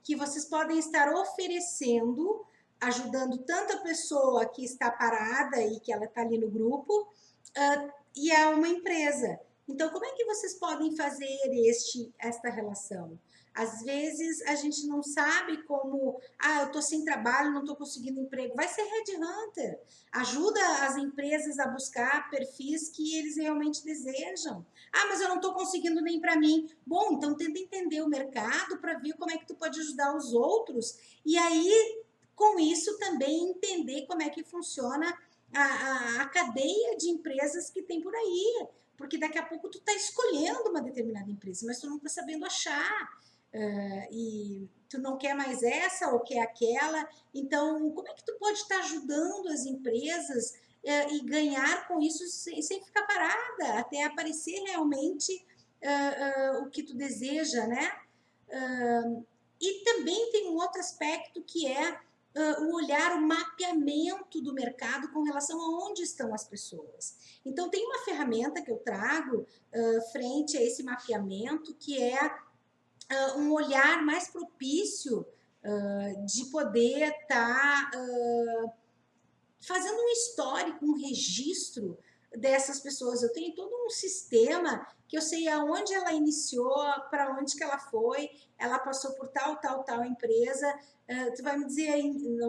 que vocês podem estar oferecendo, ajudando tanto a pessoa que está parada e que ela está ali no grupo, e a uma empresa. Então, como é que vocês podem fazer esta relação? Às vezes a gente não sabe como, eu estou sem trabalho, não estou conseguindo emprego. Vai ser headhunter. Ajuda as empresas a buscar perfis que eles realmente desejam. Mas eu não estou conseguindo nem para mim. Bom, então tenta entender o mercado para ver como é que tu pode ajudar os outros. E aí, com isso, também entender como é que funciona a cadeia de empresas que tem por aí. Porque daqui a pouco tu está escolhendo uma determinada empresa, mas tu não está sabendo achar. E tu não quer mais essa ou quer aquela. Então, como é que tu pode estar ajudando as empresas e ganhar com isso sem ficar parada, até aparecer realmente o que tu deseja, né? E também tem um outro aspecto que é o olhar, o mapeamento do mercado com relação a onde estão as pessoas. Então, tem uma ferramenta que eu trago frente a esse mapeamento, que é um olhar mais propício de poder estar fazendo um histórico, um registro dessas pessoas. Eu tenho todo um sistema que eu sei aonde ela iniciou, para onde que ela foi, ela passou por tal empresa. Tu vai me dizer,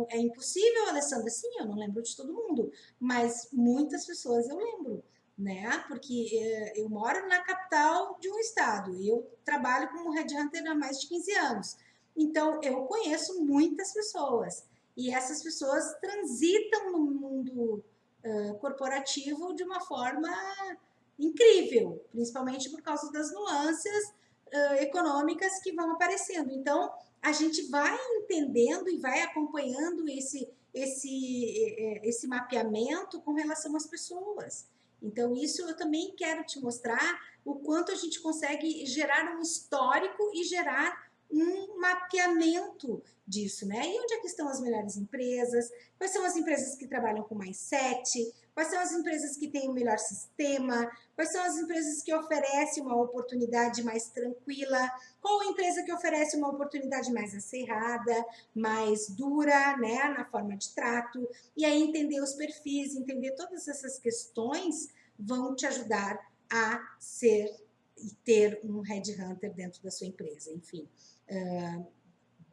é impossível, Alessandra? Sim, eu não lembro de todo mundo, mas muitas pessoas eu lembro, né? Porque eu moro na capital de um estado e eu trabalho como headhunter há mais de 15 anos. Então, eu conheço muitas pessoas. E essas pessoas transitam no mundo corporativo de uma forma incrível, principalmente por causa das nuances econômicas que vão aparecendo. Então, a gente vai entendendo e vai acompanhando esse mapeamento com relação às pessoas. Então, isso eu também quero te mostrar o quanto a gente consegue gerar um histórico e gerar um mapeamento disso, né? E onde é que estão as melhores empresas? Quais são as empresas que trabalham com mais sete? Quais são as empresas que têm o melhor sistema? Quais são as empresas que oferecem uma oportunidade mais tranquila? Qual a empresa que oferece uma oportunidade mais acirrada, mais dura, né, na forma de trato? E aí entender os perfis, entender todas essas questões vão te ajudar a ser e ter um headhunter dentro da sua empresa, enfim.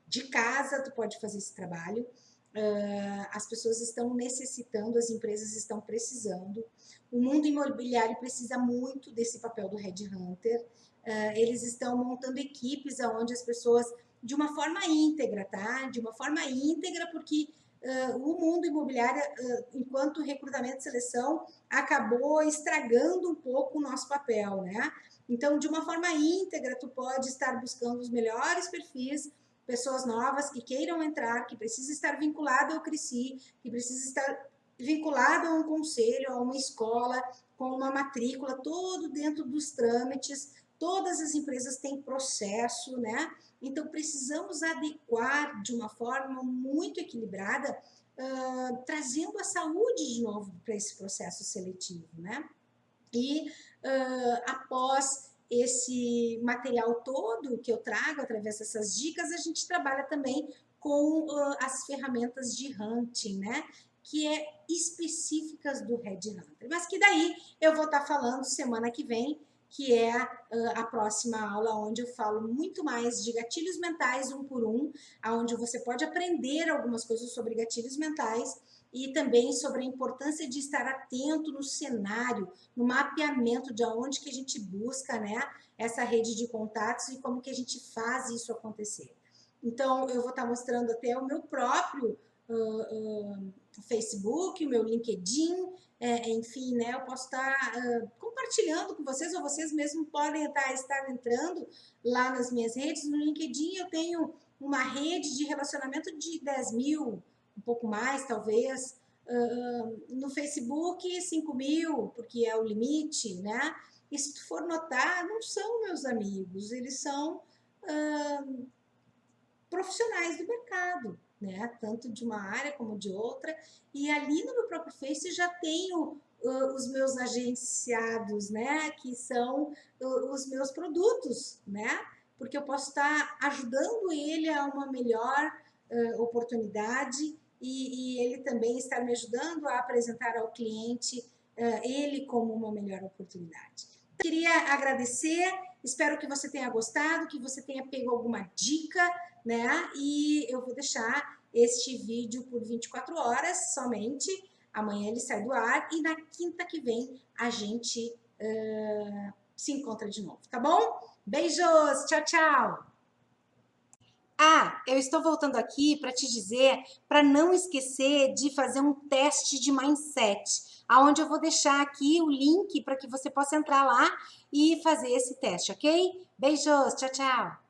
De casa, tu pode fazer esse trabalho. As pessoas estão necessitando, as empresas estão precisando. O mundo imobiliário precisa muito desse papel do headhunter. Eles estão montando equipes onde as pessoas, de uma forma íntegra, tá? De uma forma íntegra, porque o mundo imobiliário, enquanto recrutamento e seleção, acabou estragando um pouco o nosso papel, né? Então, de uma forma íntegra, tu pode estar buscando os melhores perfis, pessoas novas que queiram entrar, que precisa estar vinculado ao CRECI, que precisa estar vinculado a um conselho, a uma escola, com uma matrícula, todo dentro dos trâmites. Todas as empresas têm processo, né? Então, precisamos adequar de uma forma muito equilibrada, trazendo a saúde de novo para esse processo seletivo, né? E após esse material todo que eu trago através dessas dicas, a gente trabalha também com as ferramentas de hunting, né? Que é específicas do Headhunter. Mas que daí eu vou estar falando semana que vem, que é a próxima aula, onde eu falo muito mais de gatilhos mentais um por um, onde você pode aprender algumas coisas sobre gatilhos mentais e também sobre a importância de estar atento no cenário, no mapeamento de onde que a gente busca, né, essa rede de contatos e como que a gente faz isso acontecer. Então, eu vou estar mostrando até o meu próprio Facebook, o meu LinkedIn, enfim, né, eu posso estar compartilhando com vocês, ou vocês mesmos podem estar entrando lá nas minhas redes. No LinkedIn eu tenho uma rede de relacionamento de 10 mil, um pouco mais, talvez. No Facebook, 5 mil, porque é o limite, né? E se tu for notar, não são meus amigos, eles são profissionais do mercado, né? Tanto de uma área como de outra. E ali no meu próprio Face já tenho os meus agenciados, né? Que são os meus produtos, né? Porque eu posso estar ajudando ele a uma melhor oportunidade e ele também estar me ajudando a apresentar ao cliente ele como uma melhor oportunidade. Queria agradecer, espero que você tenha gostado, que você tenha pego alguma dica, né? E eu vou deixar este vídeo por 24 horas somente. Amanhã ele sai do ar e na quinta que vem a gente se encontra de novo, tá bom? Beijos, tchau, tchau! Ah, eu estou voltando aqui para te dizer, para não esquecer de fazer um teste de mindset, aonde eu vou deixar aqui o link para que você possa entrar lá e fazer esse teste, ok? Beijos, tchau, tchau!